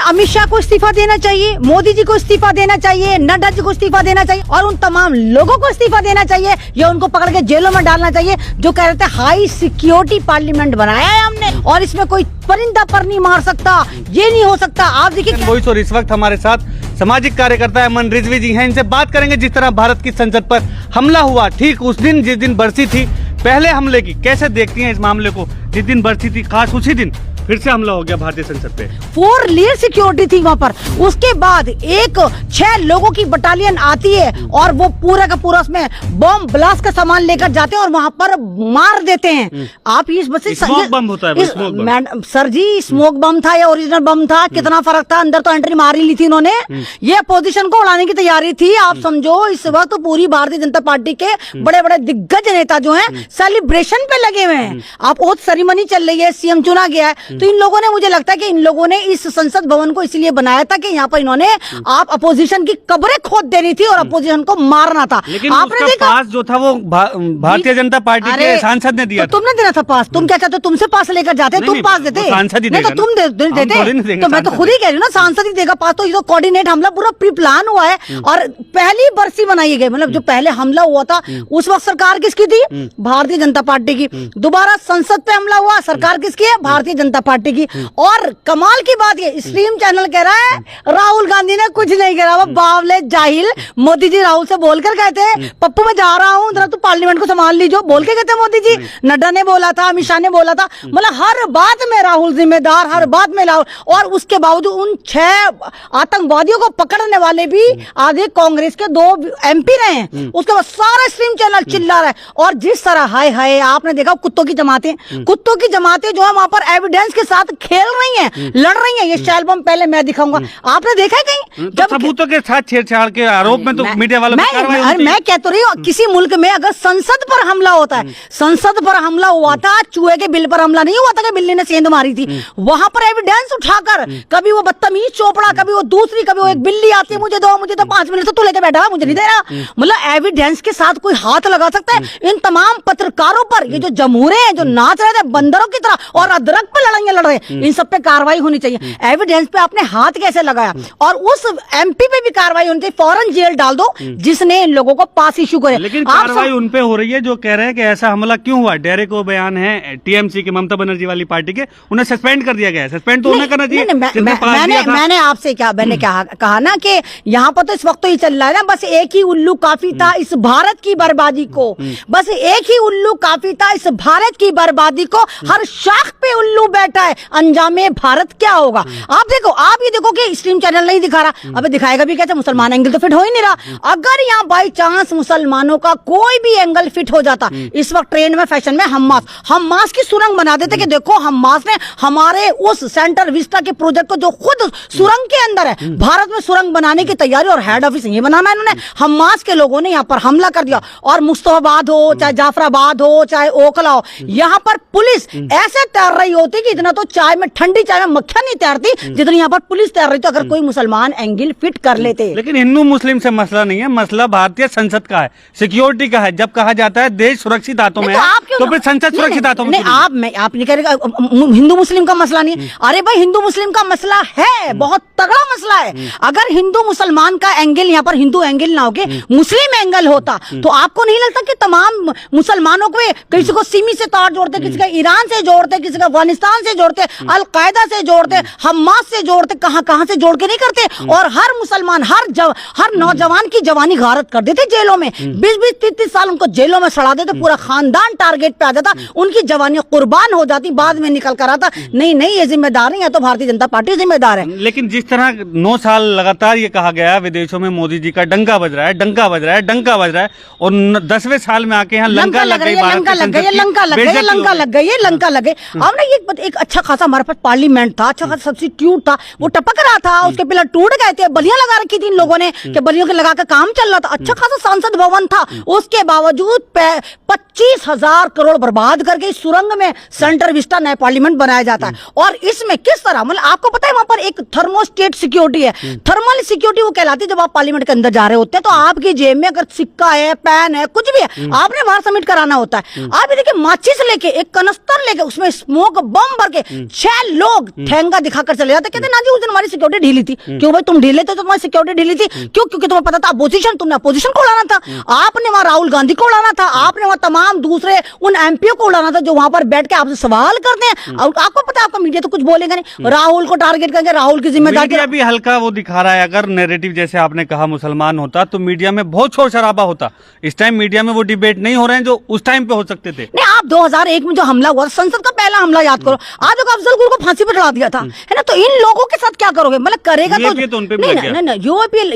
अमित शाह को इस्तीफा देना चाहिए, मोदी जी को इस्तीफा देना चाहिए, नड्डा जी को इस्तीफा देना चाहिए और उन तमाम लोगों को इस्तीफा देना चाहिए या उनको पकड़ के जेलों में डालना चाहिए जो कह रहे थे हाई सिक्योरिटी पार्लियामेंट बनाया है हमने और इसमें कोई परिंदा पर नहीं मार सकता, ये नहीं हो सकता। आप देखिए वॉइस और इस वक्त हमारे साथ सामाजिक कार्यकर्ता अमन रिजवी जी हैं, इनसे बात करेंगे जिस तरह भारत की संसद पर हमला हुआ ठीक उस दिन जिस दिन बरसी थी पहले हमले की, कैसे देखती हैं इस मामले को? जिस दिन बरसी थी खास उसी दिन फिर से हमला हो गया भारतीय संसद पे। 4 लेयर सिक्योरिटी थी वहाँ पर। उसके बाद 6 लोगों की बटालियन आती है और वो पूरा का पूरा उसमें बम ब्लास्ट का सामान लेकर जाते हैं और वहाँ पर मार देते हैं। आप इस बस स्मोक बम होता है सर जी, स्मोक बम था या ओरिजिनल बम था, कितना फर्क था? अंदर तो एंट्री मार ही ली थी इन्होंने। ये पोजीशन को उड़ाने की तैयारी थी। आप समझो इस वक्त तो पूरी भारतीय जनता पार्टी के बड़े बड़े दिग्गज नेता जो है सेलिब्रेशन पे लगे हुए हैं। आप ओथ सेरेमनी चल रही है, सीएम चुना गया है, तो इन लोगों ने, मुझे लगता है कि इन लोगों ने इस संसद भवन को इसलिए बनाया था कि यहाँ पर इन्होंने आप अपोजिशन की कब्रें खोद देनी थी और अपोजिशन को मारना था। लेकिन आपने देखा पास जो था वो भारतीय जनता पार्टी के सांसद ने दिया। तो तुमने देना था पास। तुम क्या चाहते हो? तुमसे पास लेकर जाते, तुम पास देते? सांसद ही नहीं तो तुम देते। तो मैं तो खुद ही कह रही हूँ ना, सांसद ही देगा पास। तो ये तो कोऑर्डिनेट हमला पूरा प्री प्लान हुआ है और पहली बरसी बनाई गई। मतलब जो पहले हमला हुआ था उस वक्त सरकार किसकी थी? भारतीय जनता पार्टी की। दोबारा संसद पे हमला हुआ, सरकार किसकी है? भारतीय जनता पार्टी की। और कमाल की बात ये स्ट्रीम चैनल कह रहा है राहुल गांधी ने कुछ नहीं करा, वो बावले जाहिल। मोदी जी राहुल से बोलकर कहते हैं पप्पू मैं जा रहा हूँ, जरा तू पार्लियामेंट को संभाल लीजिए, बोल के कहते मोदी जी। नड्डा ने बोला था, अमित शाह ने बोला था, मतलब हर बात में राहुल जिम्मेदार, हर बात में राहुल। और उसके बावजूद उन 6 आतंकवादियों को पकड़ने वाले भी आधे कांग्रेस के 2 MP रहे हैं। उसके बाद सारा स्ट्रीम चैनल चिल्ला रहा है। और जिस तरह हाय हाय आपने देखा कुत्तों की जमातें जो है वहां पर एविडेंस के साथ खेल रही हैं, लड़ रही हैं। ये शैल बम पहले मैं दिखाऊंगा, आपने देखा है कहीं? जब सबूतों के साथ छेड़छाड़ के आरोप में तो मीडिया वालों मैं कह तो रही हूँ किसी मुल्क में अगर संसद पर हमला होता है, संसद पर हमला हुआ था, चूहे के बिल पर हमला नहीं हुआ था कि बिल्ली ने सेंध मारी थी। वहां पर एविडेंस उठाकर कभी वो बदतमीज चोपड़ा, कभी वो दूसरी, कभी वो एक बिल्ली आती है मुझे दो 5 मिनट तो लेके बैठा, मुझे नहीं दे रहा। मतलब एविडेंस के साथ कोई हाथ लगा सकता है? इन तमाम पत्रकारों पर ये जो जमूरे हैं, जो नाच रहे थे बंदरों की तरह और अदरक पे लड़ाइयां लड़ रहे हैं, इन सब पे कार्रवाई होनी चाहिए। एविडेंस पे आपने हाथ कैसे लगाया? और उस MP पे भी कार्रवाई होनी चाहिए, फौरन जेल डाल दो जिसने इन लोगों को पास इशू करे। लेकिन कार्रवाई उन पे हो रही है जो कह रहे हैं कि ऐसा हमला क्यों हुआ। डायरेक्ट वो बयान है TMC की, ममता बनर्जी वाली पार्टी के, उन्हें सस्पेंड कर दिया गया है। सस्पेंड तो उन्हें करना चाहिए। मैंने आपसे कहा ना कि यहाँ पर तो इस वक्त तो ये चल रहा है ना, बस एक ही उल्लू काफी था इस भारत की बर्बादी को। बस एक ही उल्लू काफी था इस भारत की बर्बादी को। हर शाख पे उल्लू बैठा है, अंजामे भारत क्या होगा? आप देखो, आप ये देखो कि स्ट्रीम चैनल नहीं दिखा रहा, अबे दिखाएगा भी कैसे? मुसलमान एंगल तो फिट हो ही नहीं रहा। अगर यहाँ बाई चांस मुसलमानों का कोई भी एंगल फिट हो जाता, इस वक्त ट्रेंड में, फैशन में हमास की सुरंग बना देते कि देखो हमास ने हमारे उस सेंटर विस्टा के प्रोजेक्ट को जो खुद सुरंग के अंदर है, भारत में सुरंग बनाने की तैयारी और हेड ऑफिस ये बनाना इन्होंने। हमास के लोगों ने यहाँ पर हमला कर दिया और मुस्तफाबाद हो, चाहे जाफराबाद हो, चाहे ओखला हो, यहाँ पर पुलिस ऐसे तैर रही होती कि इतना तो ठंडी चाय में मक्खियां नहीं तैरती जितनी यहाँ पर पुलिस तैर रही थी अगर कोई मुसलमान एंगल फिट कर लेते। लेकिन हिंदू मुस्लिम से मसला नहीं है, मसला भारतीय संसद का है, सिक्योरिटी का है। जब कहा जाता है देश सुरक्षित हाथों में है तो फिर संसद सुरक्षित हाथों में। आप नहीं कह रहे हिंदू मुस्लिम का मसला नहीं है। अरे भाई हिंदू मुस्लिम का मसला है, बहुत तगड़ा मसला है। अगर हिंदू मुसलमान का एंगल यहाँ पर हिंदू एंगल ना होके मुस्लिम एंगल होता तो आपको नहीं लगता कि तमाम मुसलमानों को किसी को सिमी से तार जोड़ते, किसी का ईरान से जोड़ते, किसी का अफगानिस्तान से जोड़ते, अलकायदा से जोड़ते, हमास से जोड़ते, कहां से जोड़ के नहीं करते। और हर मुसलमान, हर नौजवान की जवानी गारत कर देते जेलों में, 20-30 साल उनको जेलों में सड़ा देते, पूरा खानदान टारगेट पे आ जाता, उनकी जवानी कुर्बान हो जाती। बाद में निकल कर आता नहीं ये जिम्मेदार नहीं है तो भारतीय जनता पार्टी जिम्मेदार है। लेकिन जिस तरह 9 साल लगातार ये कहा गया विदेशों में मोदी जी का डंका बज रहा है और 10वें साल में आके यहाँ लंका लग गई, लंका लग गई। अब ना ये एक अच्छा खासा हमारे पास पार्लियामेंट था, अच्छा खासा सब्स्टिट्यूट था, वो टपक रहा था, उसके पिलर टूट गए थे, बलियां लगा रखी थी इन लोगों ने कि बलियों के लगा कर काम चल रहा था, अच्छा खासा सांसद भवन था। उसके बावजूद 25,000 करोड़ बर्बाद करके इस सुरंग में सेंटर विस्टा नया पार्लियामेंट बनाया जाता है। और इसमें किस तरह, मतलब आपको पता है वहां पर एक थर्मोस्टेट सिक्योरिटी है, थर्मल सिक्योरिटी वो कहलाती है जब आप पार्लियामेंट के अंदर जा रहे होते हैं तो आपकी जेब में अगर सिक्का है, पेन है, कुछ भी है, आपने बाहर सबमिट कराना होता है। आप ये देखिए माचिस लेके, एक कनस्तर लेके, उसमें स्मोक बम भर के 6 लोग ठेंगा दिखाकर चले जाते, कहते ना जी उस दिन हमारी सिक्योरिटी ढीली थी। क्यों भाई तुम ढीले थे तो तुम्हारी सिक्योरिटी ढीली थी क्यों? क्योंकि तुम्हें पता था अपोजिशन, तुमने अपोजिशन को उड़ाना था, आपने वहां राहुल गांधी को उड़ाना था, आपने वहां तमाम दूसरे उन एमपीओ को उड़ाना था जो वहां पर बैठ के आपसे सवाल करते हैं। और आपको पता है आपका मीडिया तो कुछ बोलेगा नहीं, राहुल को टारगेट करके राहुल की जिम्मेदारी मीडिया भी हल्का वो दिखा रहा है। अगर नैरेटिव जैसे आपने कहा मुसलमान होता तो मीडिया में बहुत शोर शराबा होता। इस टाइम मीडिया में वो डिबेट नहीं हो रहे हैं जो उस टाइम पे हो सकते थे। नहीं, आप 2001 में जो हमला हुआ, संसद का पहला हमला याद करो, आज अफजल गुल को फांसी पर चढ़ा दिया था, है ना? तो इन लोगों के साथ क्या करोगे? मतलब करेगा तो उन पे भी लग गया। नहीं,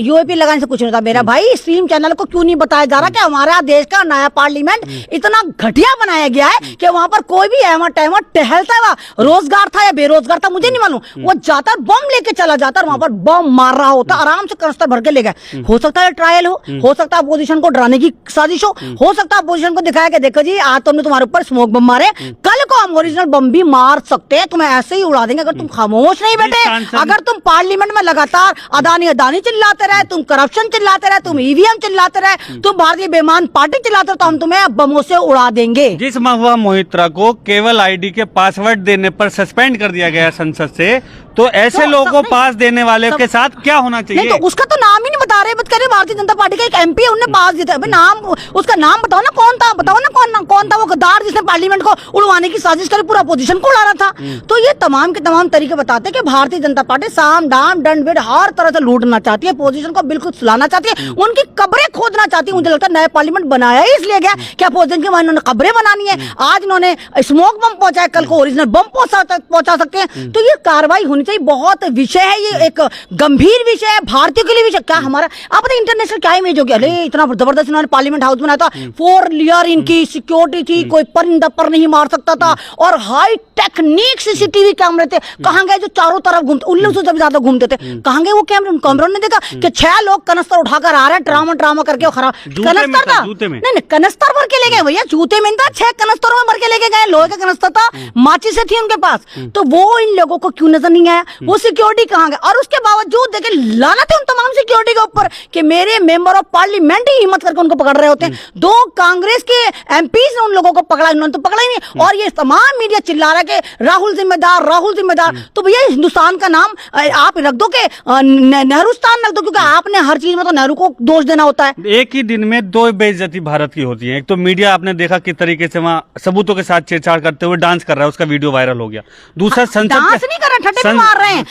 यूएपी लगाने से कुछ नहीं होता मेरा भाई। स्ट्रीम चैनल को क्यों नहीं बताया जा रहा कि हमारा देश का नया पार्लियामेंट इतना घटिया बनाया गया है कि वहां पर कोई भी अहमद टहमद टहलता है, रोजगार था या बेरोजगार था मुझे नहीं मालूम, वो जाता बम लेके चला जाता, वहां पर बम मार रहा होता, आराम से कनस्तर भर के ले गए। हो सकता है ट्रायल हो सकता है अपोजिशन को डराने की साजिश हो सकता है अपोजिशन को दिखाया कि देखो जी आज तुमने तुम्हारे ऊपर स्मोक बम मारे, कल को हम ओरिजिनल बम भी मार सकते हैं, तुम्हें ऐसे ही उड़ा देंगे अगर तुम खामोश नहीं बैठे। अगर तुम पार्लियामेंट में लगातार अदानी चिल्लाते रहे, तुम करप्शन चिल्लाते रहे, तुम ईवीएम चिल्लाते रहे, तुम भारतीय बेईमान पार्टी चिल्लाते रहे, तो हम तुम्हें बमों से उड़ा देंगे। जिस महुआ मोहित्रा को केवल आईडी के पासवर्ड देने पर सस्पेंड कर दिया गया संसद से, तो ऐसे लोगों को पास देने वाले के साथ क्या होना चाहिए? नहीं, तो उसका तो नाम ही नहीं बता रहे, बता रहे भारतीय जनता पार्टी का एक एमपी है, उन्होंने पास दिया था। नाम, उसका नाम बताओ ना, कौन था? बताओ ना कौन था वो गद्दार जिसने पार्लियामेंट को उड़वाने की साजिश कर पूरा अपोजिशन को उड़ा रहा था। तो ये तमाम के तमाम तरीके बताते हैं कि भारतीय जनता पार्टी साम दाम दंड भेद हर तरह से लूटना चाहती है, अपोजिशन को बिल्कुल सुलाना चाहती है, उनकी कब्रें खोदना चाहती है। मुझे लगता है नया पार्लियामेंट बनाया ही इसलिए गया कि अपोजिशन की उन्होंने कब्रें बनानी है। आज इन्होंने स्मोक बम पहुंचाया, कल को ओरिजिनल बम पहुंचा सकते हैं। तो ये कार्रवाई होनी चाहिए। बहुत विषय है, ये एक गंभीर विषय है भारतीयों के लिए विषय। क्या हमारा आप पता इंटरनेशनल क्या इमेज हो गया? अरे इतना जबरदस्त इन्होंने पार्लियामेंट हाउस बनाया था, 4 लेयर इनकी सिक्योरिटी थी, कोई परिंदा पर नहीं मार सकता था, और हाई टेक्निक सीसीटीवी कैमरे थे। कहां गए जो चारों तरफ घूमते, उल्लू से ज्यादा घूमते थे? कहां गए वो कैमरों ने देखा कि 6 लोग कनस्तर उठाकर आ रहे हैं, ड्रामा करके खराब कनस्तर था। नहीं, कनस्तर भर के ले गए भैया, जूते में था, 6 कनस्तरों में भर के लेके गए, लोहे का कनस्तर था, माचिस से थी उनके पास। तो वो इन लोगों को क्यों नजर नहीं आया? वो सिक्योरिटी कहां गए? और उसके बावजूद देखे लानत है उन तमाम सिक्योरिटी के ऊपर कि मेरे मेंबर ऑफ पार्लियामेंट ही हिम्मत करके उनको पकड़ रहे होते हैं। 2 कांग्रेस के एमपीज ने उन लोगों को पकड़ा, इन्होंने तो पकड़ा ही नहीं। और ये तमाम मीडिया चिल्ला रहा है कि राहुल जिम्मेदार। तो भैया हिंदुस्तान का नाम आप रख दो कि नेहरूस्तान रख दो, क्योंकि आपने हर चीज में तो नेहरू को दोष देना होता है। एक ही दिन में 2 बेइज्जती भारत की होती है। एक तो मीडिया आपने देखा किस तरीके से वहाँ सबूतों के साथ छेड़छाड़ करते हुए डांस कर रहा है, उसका वीडियो वायरल हो गया। दूसरा संसद डांस नहीं कर रहे, ठट्टे भी मार रहे हैं,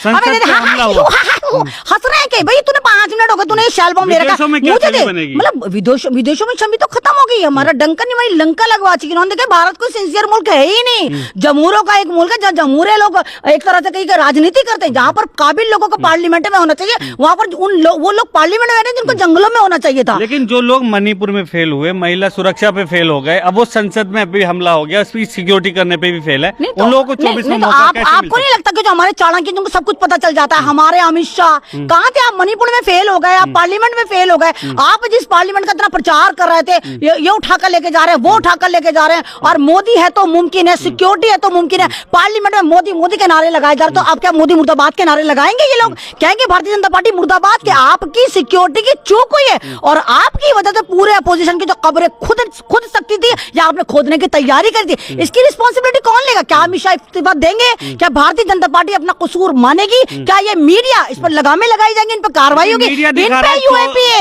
हंस रहे हैं कि भाई तूने 5 मिनट हो गए, तूने शैल बम ले रखा, मुझे दे। मतलब विदेशों में छवि तो खत्म हो गई, हमारा डंका नहीं भाई लंका लगवा चुकी इन्होंने। देखा भारत कोई सिंसियर मुल्क है ही नहीं, जमूरों का एक मुल्क है जहाँ जमूरे लोग एक तरह से कहीं राजनीति करते हैं। जहाँ पर काबिल लोगों को पार्लियामेंट में होना चाहिए, वहाँ पर वो लोग पार्लियामेंट में रहते हैं जिनको जंगलों में होना चाहिए था। लेकिन जो लोग मणिपुर में फेल हुए, महिला सुरक्षा पे फेल हो गए, अब वो संसद में भी हमला हो गया, उसकी सिक्योरिटी करने पे भी फेल है, उन लोगों को 24 में मौका कैसे मिलता है? आपको नहीं लगता कि जो हमारे चाणक्य जिनको सब कुछ पता चल जाता है, हमारे अमित शाह कहाँ थे? आप मणिपुर में फेल हो गए, आप पार्लियामेंट में फेल हो गए। आप जिस पार्लियामेंट का इतना प्रचार कर रहे थे, ये उठाकर लेके जा रहे हैं, वो उठाकर लेके जा रहे हैं, और मोदी है तो मुमकिन है, सिक्योरिटी है तो मुमकिन है। पार्लियामेंट में मोदी के नारे लगाए जा रहे, तो आप क्या मोदी मुर्दाबाद के नारे लगाएंगे? ये लोग कहेंगे भारतीय जनता पार्टी मुर्दाबाद के आपकी सिक्योरिटी की चूक हुई है, और आपकी वजह से पूरे अपोजिशन की जो कब्रें खुद सकती थी या आपने खोदने की तैयारी करी थी, इसकी रिस्पॉन्सिबिलिटी कौन लेगा? क्या अमित शाह इस्तीफा देंगे? क्या भारतीय जनता पार्टी अपना कसूर मानेगी? क्या ये मीडिया इस पर लगामें लगाई जाएंगी, इन पर कार्रवाई होगी,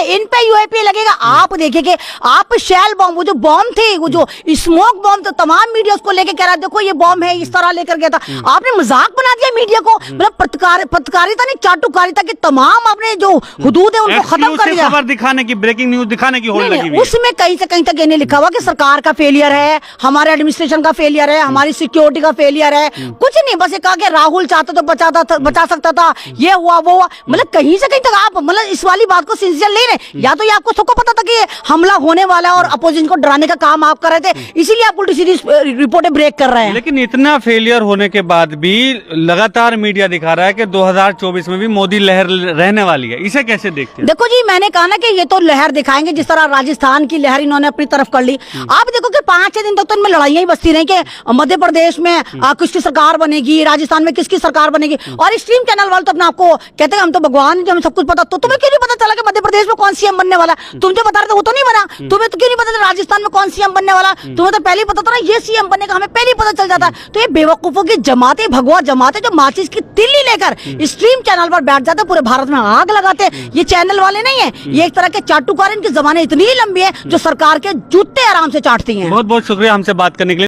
इन पे यूएपी लगेगा? आप देखिए आप शैल बॉम्ब, वो जो बॉम्ब थे, वो जो स्मोक बॉम्ब, तो तमाम मीडिया उसको लेके कह रहा है देखो ये बॉम्ब है, इस तरह लेकर गया था। आपने मजाक बना दिया मीडिया को। मतलब पत्रकारिता नहीं, चाटुकारिता के तमाम आपने जो हुदूद है उनको खत्म कर दिया। खबर दिखाने की, ब्रेकिंग न्यूज दिखाने की होड़ लगी हुई है। उसमें कहीं से कहीं तक ये नहीं लिखा हुआ कि सरकार का फेलियर है, हमारे एडमिनिस्ट्रेशन का फेलियर है, हमारी सिक्योरिटी का फेलियर है, कुछ नहीं। बस ये कहा कि राहुल चाहता तो बचा सकता था, ये हुआ वो हुआ। मतलब कहीं से कहीं तक आप मतलब इस वाली बात को सिंसियर ले रहे, या तो ये आपको सबको पता था कि ये हमला होने वाला है और अपोजिशन को डराने का काम आप कर रहे थे, इसीलिए आप उल्टी सीधी रिपोर्टें ब्रेक कर रहे हैं। लेकिन इतना फेलियर होने के बाद भी लगातार मीडिया दिखा रहा है कि 2024 में भी मोदी लहर रहने वाली है, इसे कैसे देखते हैं? देखो जी, मैंने कहा ना कि ये तो लहर दिखाएंगे, जिस तरह राजस्थान की लहर इन्होंने अपनी तरफ कर ली। आप देखो कि 5-6 दिन तक तो इनमें लड़ाइयां ही बसती रही कि मध्य प्रदेश में किसकी सरकार बनेगी, राजस्थान में किसकी सरकार बनेगी, और स्ट्रीम चैनल वाले तो अपने आपको कहते हैं हम तो भगवान, हमें सब कुछ पता। तो तुम्हें क्यों नहीं पता चला कि मध्य प्रदेश में कौन सीएम बनने वाला? तुम जो बता रहे थे वो तो नहीं बना। तुम्हें तो क्यों नहीं पता था राजस्थान में कौन सीएम बनने वाला? तुम्हें तो पहले ही पता था ना ये सीएम बनेगा, हमें पहले ही पता चल जाता। तो ये बेवकूफों की जमाते, भगवा जमाते जो माचिस की तिल्ली लेकर स्ट्रीम चैनल पर बैठ जाते, पूरे भारत में आग लगाते। ये चैनल वाले नहीं है, ये एक तरह के चाटुकार, इनकी जबानें इतनी लंबी है जो सरकार के जूते आराम से चाटती हैं। बहुत बहुत शुक्रिया हमसे बात करने के लिए।